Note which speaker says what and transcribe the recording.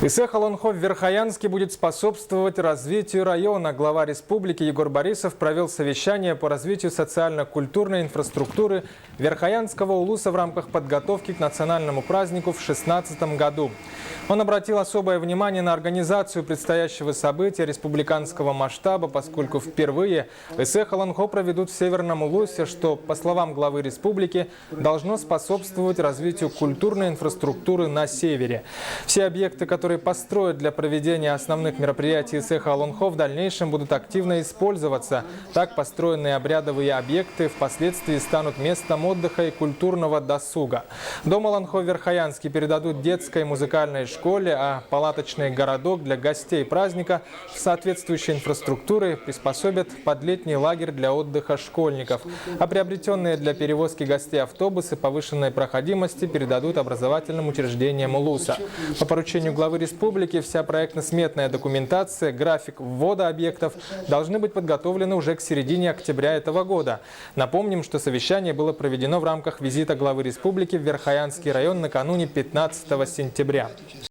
Speaker 1: ИСЭХ Алонхо в Верхоянске будет способствовать развитию района. Глава республики Егор Борисов провел совещание по развитию социально-культурной инфраструктуры Верхоянского улуса в рамках подготовки к национальному празднику в 2016 году. Он обратил особое внимание на организацию предстоящего события республиканского масштаба, поскольку впервые ИСЭХ Алонхо проведут в Северном Улусе, что, по словам главы республики, должно способствовать развитию культурной инфраструктуры на севере. Все объекты, которые построят для проведения основных мероприятий ИСЭХ Алонхо, в дальнейшем будут активно использоваться. Так построенные обрядовые объекты впоследствии станут местом отдыха и культурного досуга. Дом Алонхо в Верхоянске передадут детской и музыкальной школе, а палаточный городок для гостей праздника с соответствующей инфраструктурой приспособят под летний лагерь для отдыха школьников. А приобретенные для перевозки гостей автобусы повышенной проходимости передадут образовательным учреждениям Улуса. По поручению главы республики вся проектно-сметная документация, график ввода объектов должны быть подготовлены уже к середине октября этого года. Напомним, что совещание было проведено в рамках визита главы республики в Верхоянский район накануне 15 сентября.